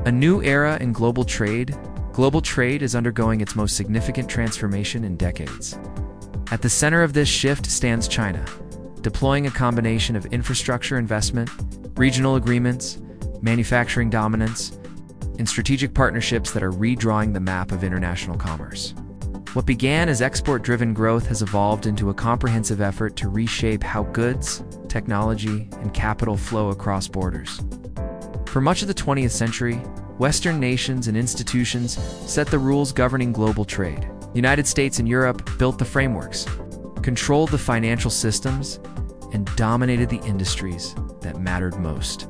A new era in global trade. Global trade is undergoing its most significant transformation in decades. At the center of this shift stands China, deploying a combination of infrastructure investment, regional agreements, manufacturing dominance, and strategic partnerships that are redrawing the map of international commerce. What began as export-driven growth has evolved into a comprehensive effort to reshape how goods, technology, and capital flow across borders. For much of the 20th century, Western nations and institutions set the rules governing global trade. The United States and Europe built the frameworks, controlled the financial systems, and dominated the industries that mattered most.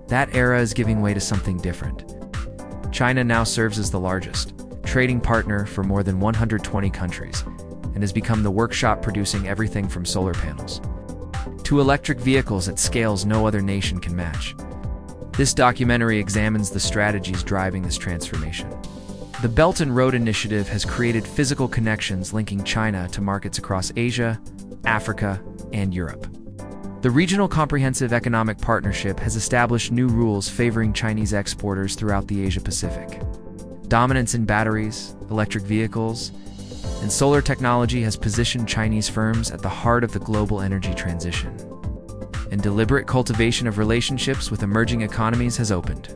That era is giving way to something different. China now serves as the largest trading partner for more than 120 countries and has become the workshop producing everything from solar panels to electric vehicles at scales no other nation can match. This documentary examines the strategies driving this transformation. The Belt and Road Initiative has created physical connections linking China to markets across Asia, Africa, and Europe. The Regional Comprehensive Economic Partnership has established new rules favoring Chinese exporters throughout the Asia-Pacific. Dominance in batteries, electric vehicles, and solar technology has positioned Chinese firms at the heart of the global energy transition. And deliberate cultivation of relationships with emerging economies has opened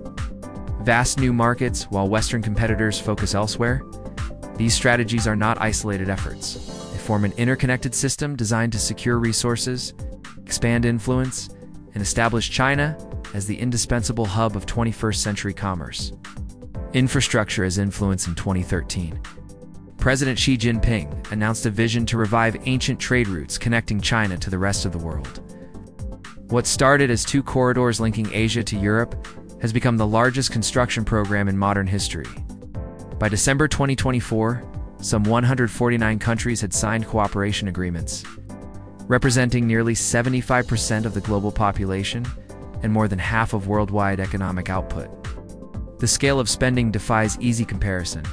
vast new markets while Western competitors focus elsewhere. These strategies are not isolated efforts. They form an interconnected system designed to secure resources, expand influence, and establish China as the indispensable hub of 21st century commerce. Infrastructure as influence. In 2013, President Xi Jinping announced a vision to revive ancient trade routes connecting China to the rest of the world. What started as 2 corridors linking Asia to Europe has become the largest construction program in modern history. By December 2024, some 149 countries had signed cooperation agreements, representing nearly 75% of the global population and more than half of worldwide economic output. The scale of spending defies easy comparison.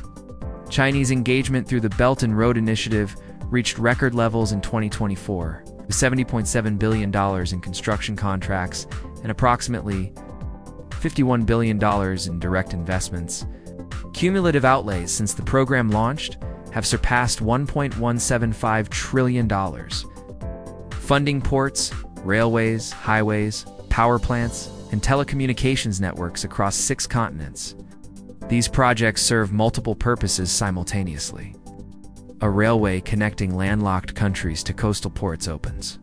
Chinese engagement through the Belt and Road Initiative reached record levels in 2024, with $70.7 billion in construction contracts and approximately $51 billion in direct investments. Cumulative outlays since the program launched have surpassed $1.175 trillion. Funding ports, railways, highways, power plants, and telecommunications networks across 6 continents. These projects serve multiple purposes simultaneously. A railway connecting landlocked countries to coastal ports opens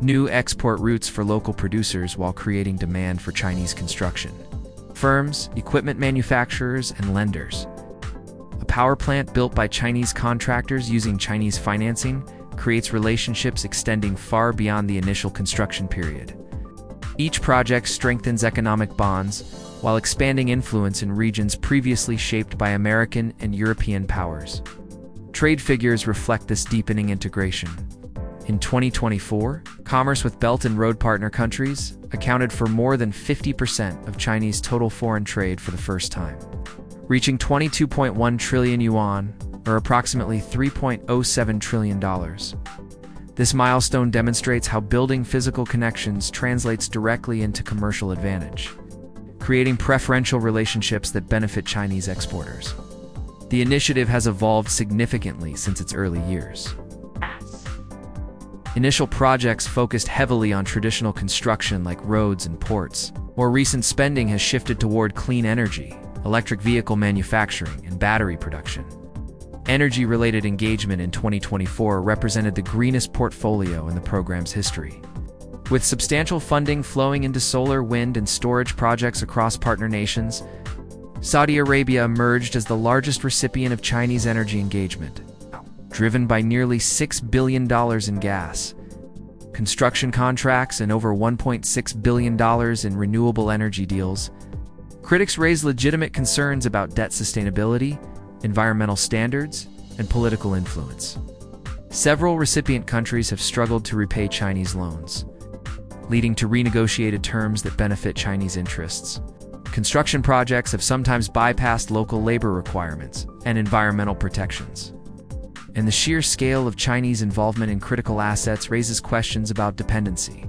new export routes for local producers while creating demand for Chinese construction firms, equipment manufacturers, and lenders. A power plant built by Chinese contractors using Chinese financing creates relationships extending far beyond the initial construction period. Each project strengthens economic bonds while expanding influence in regions previously shaped by American and European powers. Trade figures reflect this deepening integration. In 2024, commerce with Belt and Road partner countries accounted for more than 50% of Chinese total foreign trade for the first time, reaching 22.1 trillion yuan, or approximately $3.07 trillion. This milestone demonstrates how building physical connections translates directly into commercial advantage, creating preferential relationships that benefit Chinese exporters. The initiative has evolved significantly since its early years. Initial projects focused heavily on traditional construction like roads and ports. More recent spending has shifted toward clean energy, electric vehicle manufacturing, and battery production. Energy-related engagement in 2024 represented the greenest portfolio in the program's history, with substantial funding flowing into solar, wind, and storage projects across partner nations. Saudi Arabia emerged as the largest recipient of Chinese energy engagement, driven by nearly $6 billion in gas, construction contracts, and over $1.6 billion in renewable energy deals. Critics raise legitimate concerns about debt sustainability, environmental standards, and political influence. Several recipient countries have struggled to repay Chinese loans, leading to renegotiated terms that benefit Chinese interests. Construction projects have sometimes bypassed local labor requirements and environmental protections. And the sheer scale of Chinese involvement in critical assets raises questions about dependency.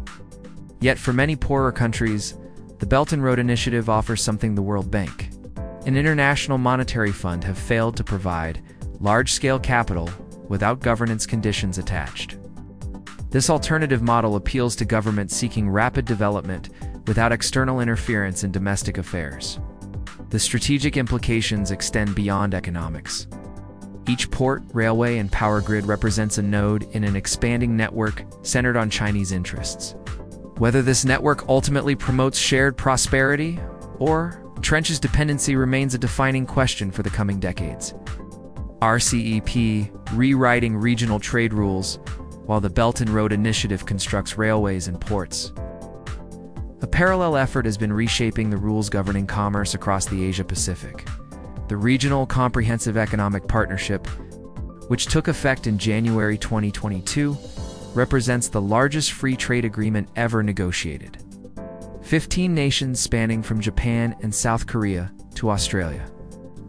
Yet for many poorer countries, The Belt and Road Initiative offers something the World Bank and International Monetary Fund have failed to provide: large-scale capital without governance conditions attached. This alternative model appeals to governments seeking rapid development without external interference in domestic affairs. The strategic implications extend beyond economics. Each port, railway, and power grid represents a node in an expanding network centered on Chinese interests. Whether this network ultimately promotes shared prosperity or entrenches dependency remains a defining question for the coming decades. RCEP rewriting regional trade rules, while the Belt and Road Initiative constructs railways and ports. A parallel effort has been reshaping the rules governing commerce across the Asia-Pacific. The Regional Comprehensive Economic Partnership, which took effect in January 2022, represents the largest free trade agreement ever negotiated. 15 nations spanning from Japan and South Korea to Australia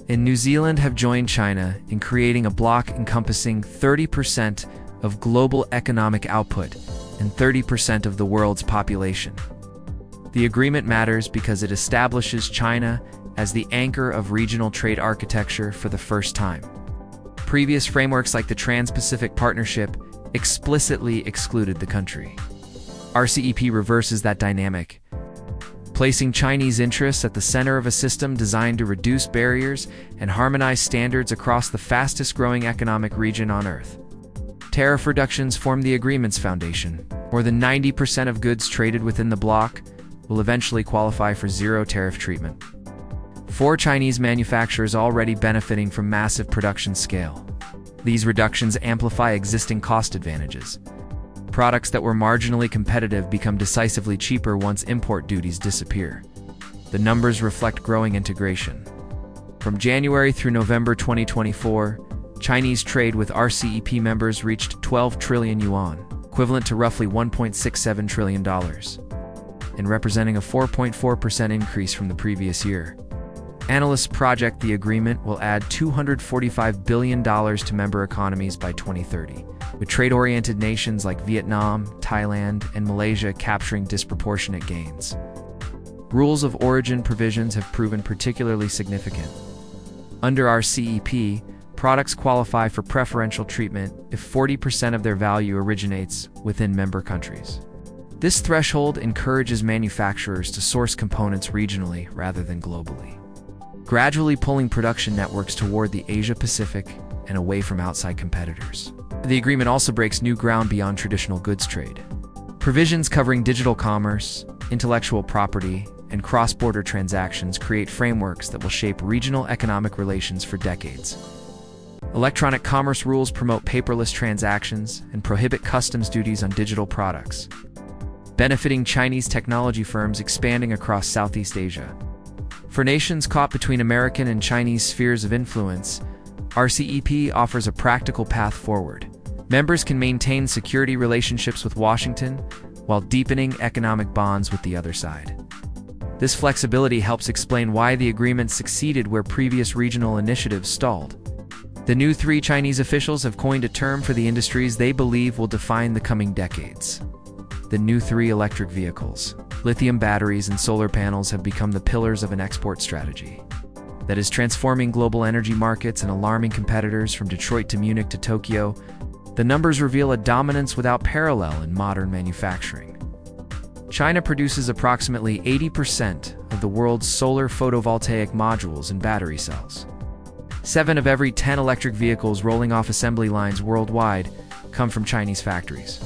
and New Zealand have joined China in creating a bloc encompassing 30% of global economic output and 30% of the world's population. The agreement matters because it establishes China as the anchor of regional trade architecture for the first time. Previous frameworks like the Trans-Pacific Partnership explicitly excluded the country. RCEP reverses that dynamic, placing Chinese interests at the center of a system designed to reduce barriers and harmonize standards across the fastest-growing economic region on Earth. Tariff reductions form the agreement's foundation. More than 90% of goods traded within the bloc will eventually qualify for zero tariff treatment. 4 Chinese manufacturers already benefiting from massive production scale. These reductions amplify existing cost advantages. Products that were marginally competitive become decisively cheaper once import duties disappear. The numbers reflect growing integration. From January through November 2024, Chinese trade with RCEP members reached 12 trillion yuan, equivalent to roughly $1.67 trillion, and representing a 4.4% increase from the previous year. Analysts project the agreement will add $245 billion to member economies by 2030, with trade-oriented nations like Vietnam, Thailand, and Malaysia capturing disproportionate gains. Rules of origin provisions have proven particularly significant. Under RCEP, products qualify for preferential treatment if 40% of their value originates within member countries. This threshold encourages manufacturers to source components regionally rather than globally, gradually pulling production networks toward the Asia-Pacific and away from outside competitors. The agreement also breaks new ground beyond traditional goods trade. Provisions covering digital commerce, intellectual property, and cross-border transactions create frameworks that will shape regional economic relations for decades. Electronic commerce rules promote paperless transactions and prohibit customs duties on digital products, benefiting Chinese technology firms expanding across Southeast Asia. For nations caught between American and Chinese spheres of influence, RCEP offers a practical path forward. Members can maintain security relationships with Washington while deepening economic bonds with the other side. This flexibility helps explain why the agreement succeeded where previous regional initiatives stalled. The new 3 Chinese officials have coined a term for the industries they believe will define the coming decades. The new 3 electric vehicles. Lithium batteries and solar panels have become the pillars of an export strategy that is transforming global energy markets and alarming competitors from Detroit to Munich to Tokyo. The numbers reveal a dominance without parallel in modern manufacturing. China produces approximately 80% of the world's solar photovoltaic modules and battery cells. 7 of every 10 electric vehicles rolling off assembly lines worldwide come from Chinese factories.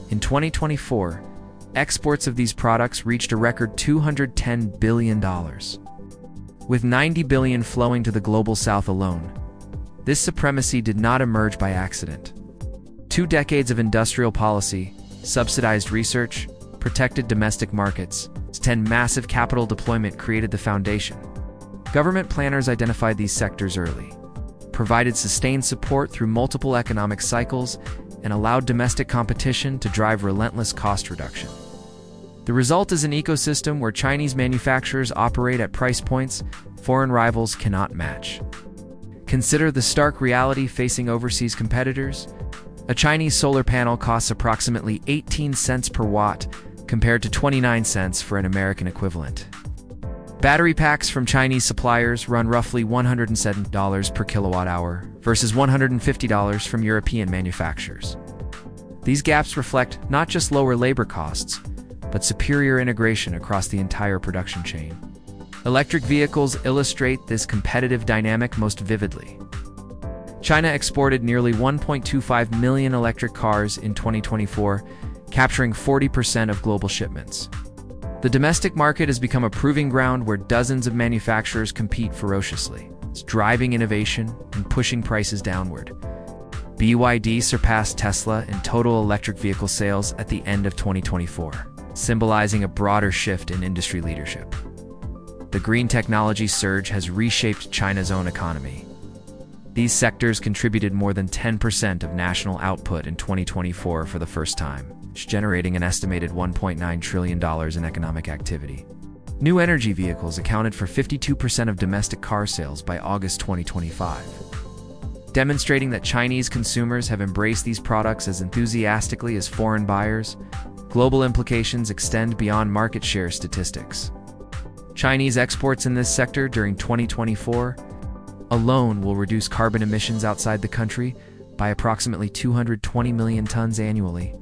In 2024, exports of these products reached a record $210 billion, with $90 billion flowing to the global south alone. This supremacy did not emerge by accident. 2 decades of industrial policy, subsidized research, protected domestic markets, 10 massive capital deployment created the foundation. Government planners identified these sectors early, provided sustained support through multiple economic cycles, and allowed domestic competition to drive relentless cost reduction. The result is an ecosystem where Chinese manufacturers operate at price points foreign rivals cannot match. Consider the stark reality facing overseas competitors. A Chinese solar panel costs approximately 18 cents per watt compared to 29 cents for an American equivalent. Battery packs from Chinese suppliers run roughly $107 per kilowatt-hour versus $150 from European manufacturers. These gaps reflect not just lower labor costs, but superior integration across the entire production chain. Electric vehicles illustrate this competitive dynamic most vividly. China exported nearly 1.25 million electric cars in 2024, capturing 40% of global shipments. The domestic market has become a proving ground where dozens of manufacturers compete ferociously. It's driving innovation and pushing prices downward. BYD surpassed Tesla in total electric vehicle sales at the end of 2024, symbolizing a broader shift in industry leadership. The green technology surge has reshaped China's own economy. These sectors contributed more than 10% of national output in 2024 for the first time, generating an estimated $1.9 trillion in economic activity. New energy vehicles accounted for 52% of domestic car sales by August 2025, demonstrating that Chinese consumers have embraced these products as enthusiastically as foreign buyers. Global implications extend beyond market share statistics. Chinese exports in this sector during 2024 alone will reduce carbon emissions outside the country by approximately 220 million tons annually.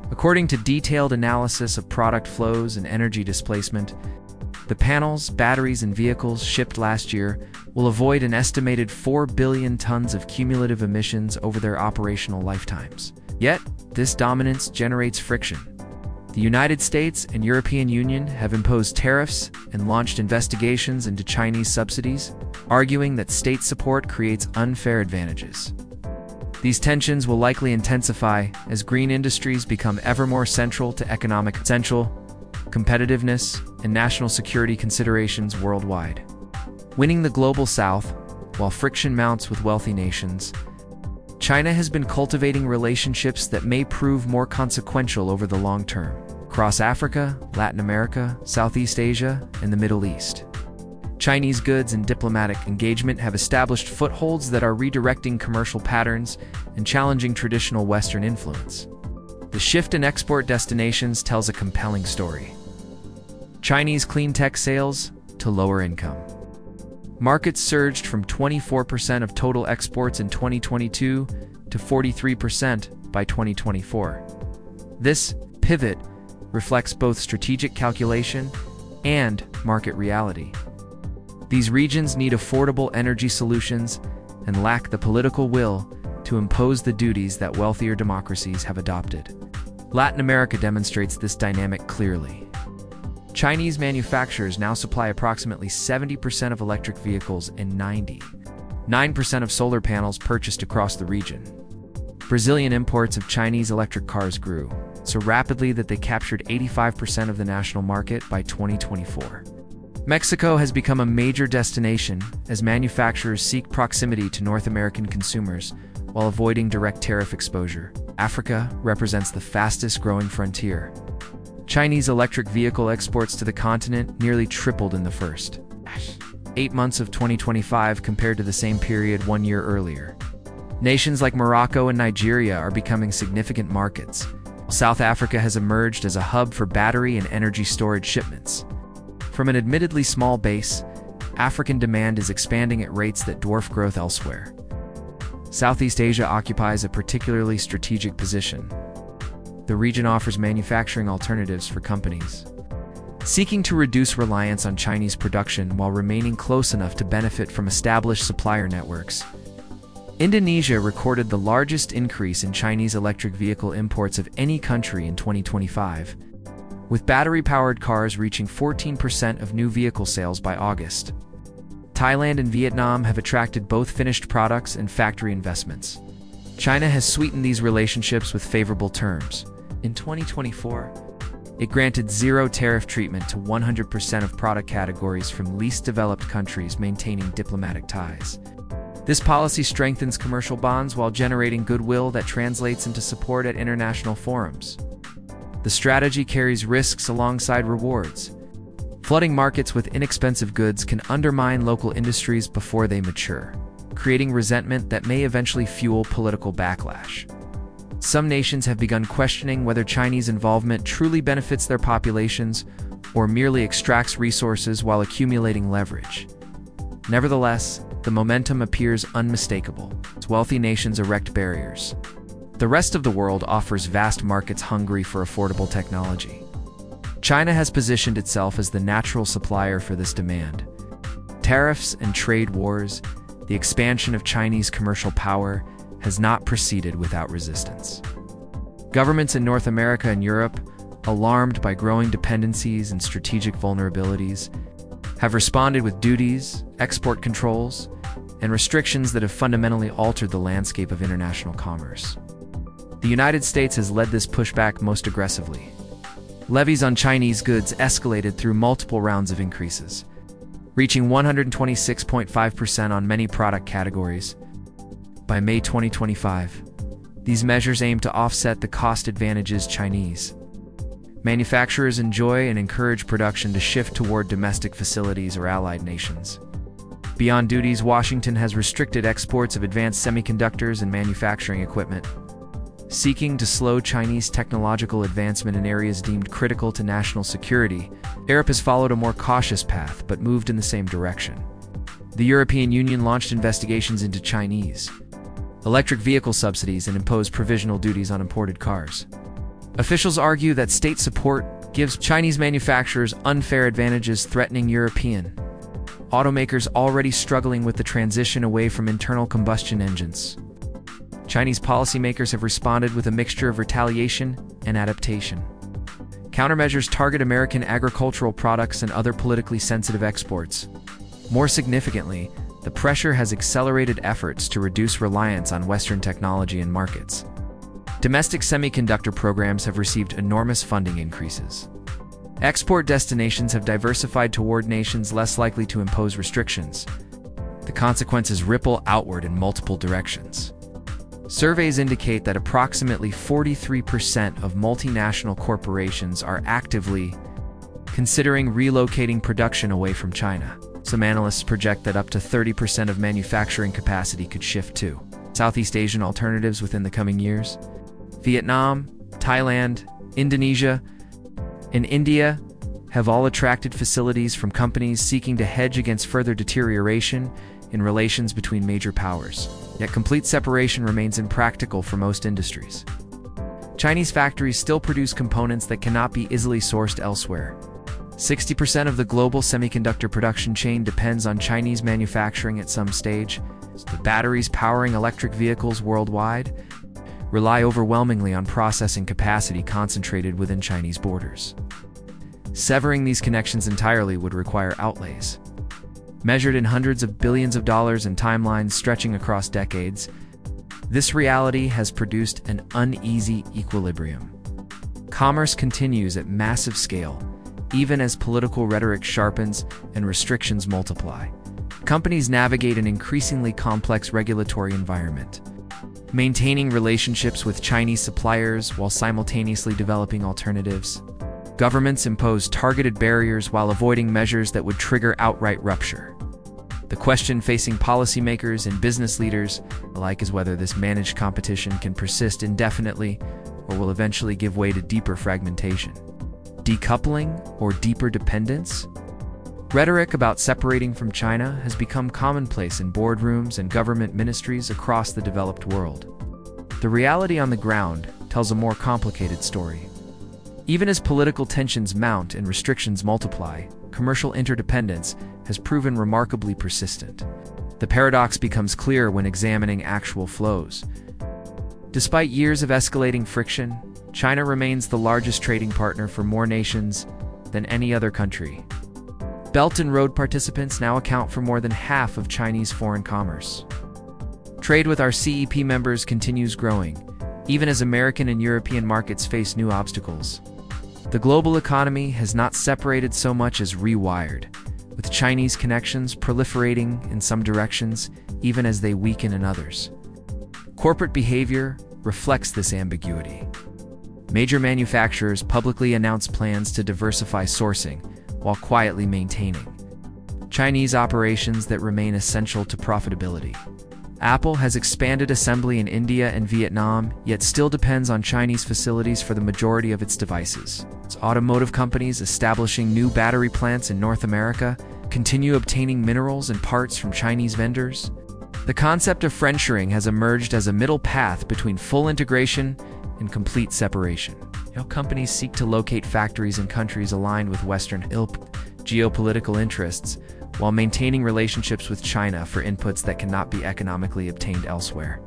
According to detailed analysis of product flows and energy displacement, the panels, batteries, and vehicles shipped last year will avoid an estimated 4 billion tons of cumulative emissions over their operational lifetimes. Yet, this dominance generates friction. The United States and European Union have imposed tariffs and launched investigations into Chinese subsidies, arguing that state support creates unfair advantages. These tensions will likely intensify as green industries become ever more central to economic competitiveness and national security considerations worldwide. Winning the global south, while friction mounts with wealthy nations, China has been cultivating relationships that may prove more consequential over the long term, across Africa, Latin America, Southeast Asia, and the Middle East. Chinese goods and diplomatic engagement have established footholds that are redirecting commercial patterns and challenging traditional Western influence. The shift in export destinations tells a compelling story. Chinese clean tech sales to lower income. Markets surged from 24% of total exports in 2022 to 43% by 2024. This pivot reflects both strategic calculation and market reality. These regions need affordable energy solutions and lack the political will to impose the duties that wealthier democracies have adopted. Latin America demonstrates this dynamic clearly. Chinese manufacturers now supply approximately 70% of electric vehicles and 99% of solar panels purchased across the region. Brazilian imports of Chinese electric cars grew so rapidly that they captured 85% of the national market by 2024. Mexico has become a major destination as manufacturers seek proximity to North American consumers while avoiding direct tariff exposure. Africa represents the fastest-growing frontier. Chinese electric vehicle exports to the continent nearly tripled in the first 8 months of 2025 compared to the same period 1 year earlier. Nations like Morocco and Nigeria are becoming significant markets. South Africa has emerged as a hub for battery and energy storage shipments. From an admittedly small base, African demand is expanding at rates that dwarf growth elsewhere. Southeast Asia occupies a particularly strategic position. The region offers manufacturing alternatives for companies seeking to reduce reliance on Chinese production while remaining close enough to benefit from established supplier networks. Indonesia recorded the largest increase in Chinese electric vehicle imports of any country in 2025, with battery-powered cars reaching 14% of new vehicle sales by August. Thailand and Vietnam have attracted both finished products and factory investments. China has sweetened these relationships with favorable terms. In 2024, it granted zero tariff treatment to 100% of product categories from least developed countries maintaining diplomatic ties. This policy strengthens commercial bonds while generating goodwill that translates into support at international forums. The strategy carries risks alongside rewards. Flooding markets with inexpensive goods can undermine local industries before they mature, creating resentment that may eventually fuel political backlash. Some nations have begun questioning whether Chinese involvement truly benefits their populations or merely extracts resources while accumulating leverage. Nevertheless, the momentum appears unmistakable as wealthy nations erect barriers. The rest of the world offers vast markets hungry for affordable technology. China has positioned itself as the natural supplier for this demand. Tariffs and trade wars, the expansion of Chinese commercial power, has not proceeded without resistance. Governments in North America and Europe, alarmed by growing dependencies and strategic vulnerabilities, have responded with duties, export controls, and restrictions that have fundamentally altered the landscape of international commerce. The United States has led this pushback most aggressively. Levies on Chinese goods escalated through multiple rounds of increases, reaching 126.5% on many product categories. By May 2025, these measures aim to offset the cost advantages Chinese manufacturers enjoy and encourage production to shift toward domestic facilities or allied nations. Beyond duties, Washington has restricted exports of advanced semiconductors and manufacturing equipment, seeking to slow Chinese technological advancement in areas deemed critical to national security. Europe has followed a more cautious path but moved in the same direction. The European Union launched investigations into Chinese electric vehicle subsidies and imposed provisional duties on imported cars. Officials argue that state support gives Chinese manufacturers unfair advantages, threatening European automakers already struggling with the transition away from internal combustion engines. Chinese policymakers have responded with a mixture of retaliation and adaptation. Countermeasures target American agricultural products and other politically sensitive exports. More significantly, the pressure has accelerated efforts to reduce reliance on Western technology and markets. Domestic semiconductor programs have received enormous funding increases. Export destinations have diversified toward nations less likely to impose restrictions. The consequences ripple outward in multiple directions. Surveys indicate that approximately 43% of multinational corporations are actively considering relocating production away from China. Some analysts project that up to 30% of manufacturing capacity could shift to Southeast Asian alternatives within the coming years. Vietnam, Thailand, Indonesia, and India have all attracted facilities from companies seeking to hedge against further deterioration in relations between major powers. Yet complete separation remains impractical for most industries. Chinese factories still produce components that cannot be easily sourced elsewhere. 60% of the global semiconductor production chain depends on Chinese manufacturing at some stage. The batteries powering electric vehicles worldwide rely overwhelmingly on processing capacity concentrated within Chinese borders. Severing these connections entirely would require outlays measured in hundreds of billions of dollars and timelines stretching across decades. This reality has produced an uneasy equilibrium. Commerce continues at massive scale, even as political rhetoric sharpens and restrictions multiply. Companies navigate an increasingly complex regulatory environment, maintaining relationships with Chinese suppliers while simultaneously developing alternatives. Governments impose targeted barriers while avoiding measures that would trigger outright rupture. The question facing policymakers and business leaders alike is whether this managed competition can persist indefinitely or will eventually give way to deeper fragmentation. Decoupling or deeper dependence? Rhetoric about separating from China has become commonplace in boardrooms and government ministries across the developed world. The reality on the ground tells a more complicated story. Even as political tensions mount and restrictions multiply, commercial interdependence has proven remarkably persistent. The paradox becomes clear when examining actual flows. Despite years of escalating friction, China remains the largest trading partner for more nations than any other country. Belt and Road participants now account for more than half of Chinese foreign commerce. Trade with our CEP members continues growing, even as American and European markets face new obstacles. The global economy has not separated so much as rewired, with Chinese connections proliferating in some directions, even as they weaken in others. Corporate behavior reflects this ambiguity. Major manufacturers publicly announce plans to diversify sourcing, while quietly maintaining Chinese operations that remain essential to profitability. Apple has expanded assembly in India and Vietnam, yet still depends on Chinese facilities for the majority of its devices. Its automotive companies establishing new battery plants in North America continue obtaining minerals and parts from Chinese vendors. The concept of friendshoring has emerged as a middle path between full integration and complete separation. Companies seek to locate factories in countries aligned with Western geopolitical interests, while maintaining relationships with China for inputs that cannot be economically obtained elsewhere.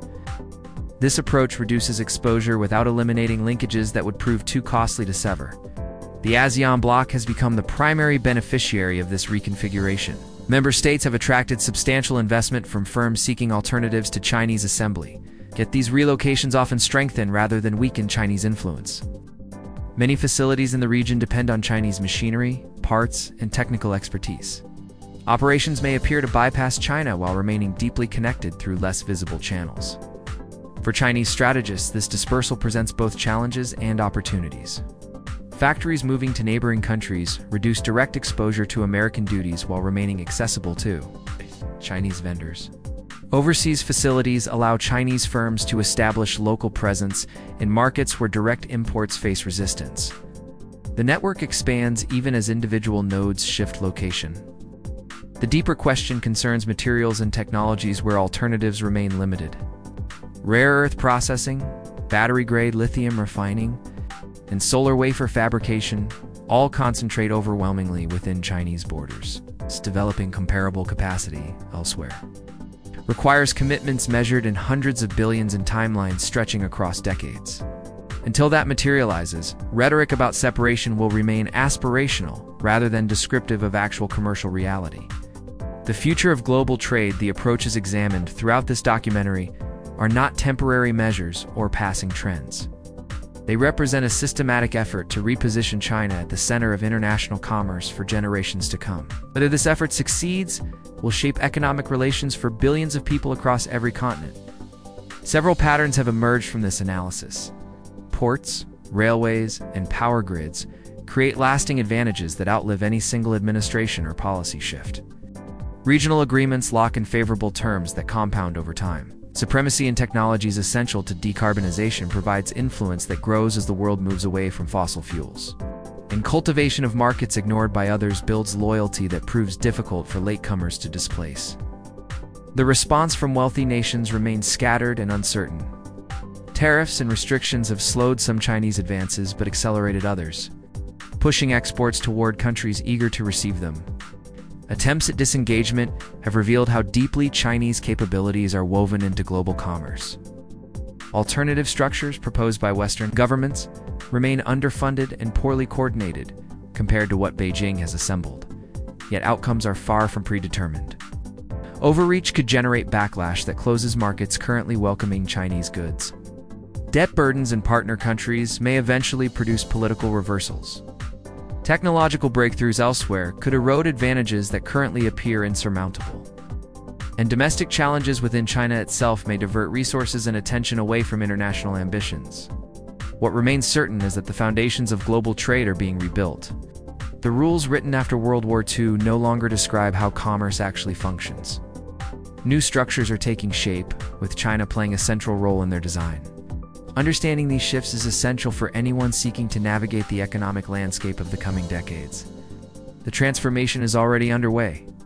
This approach reduces exposure without eliminating linkages that would prove too costly to sever. The ASEAN bloc has become the primary beneficiary of this reconfiguration. Member states have attracted substantial investment from firms seeking alternatives to Chinese assembly, yet these relocations often strengthen rather than weaken Chinese influence. Many facilities in the region depend on Chinese machinery, parts, and technical expertise. Operations may appear to bypass China while remaining deeply connected through less visible channels. For Chinese strategists, this dispersal presents both challenges and opportunities. Factories moving to neighboring countries reduce direct exposure to American duties while remaining accessible to Chinese vendors. Overseas facilities allow Chinese firms to establish local presence in markets where direct imports face resistance. The network expands even as individual nodes shift location. The deeper question concerns materials and technologies where alternatives remain limited. Rare earth processing, battery-grade lithium refining, and solar wafer fabrication all concentrate overwhelmingly within Chinese borders. Developing comparable capacity elsewhere requires commitments measured in hundreds of billions and timelines stretching across decades. Until that materializes, rhetoric about separation will remain aspirational rather than descriptive of actual commercial reality. The future of global trade, the approaches examined throughout this documentary, are not temporary measures or passing trends. They represent a systematic effort to reposition China at the center of international commerce for generations to come. Whether this effort succeeds will shape economic relations for billions of people across every continent. Several patterns have emerged from this analysis. Ports, railways, and power grids create lasting advantages that outlive any single administration or policy shift. Regional agreements lock in favorable terms that compound over time. Supremacy in technologies essential to decarbonization provides influence that grows as the world moves away from fossil fuels. And cultivation of markets ignored by others builds loyalty that proves difficult for latecomers to displace. The response from wealthy nations remains scattered and uncertain. Tariffs and restrictions have slowed some Chinese advances but accelerated others, pushing exports toward countries eager to receive them. Attempts at disengagement have revealed how deeply Chinese capabilities are woven into global commerce. Alternative structures proposed by Western governments remain underfunded and poorly coordinated compared to what Beijing has assembled, yet outcomes are far from predetermined. Overreach could generate backlash that closes markets currently welcoming Chinese goods. Debt burdens in partner countries may eventually produce political reversals. Technological breakthroughs elsewhere could erode advantages that currently appear insurmountable. And domestic challenges within China itself may divert resources and attention away from international ambitions. What remains certain is that the foundations of global trade are being rebuilt. The rules written after World War II no longer describe how commerce actually functions. New structures are taking shape, with China playing a central role in their design. Understanding these shifts is essential for anyone seeking to navigate the economic landscape of the coming decades. The transformation is already underway,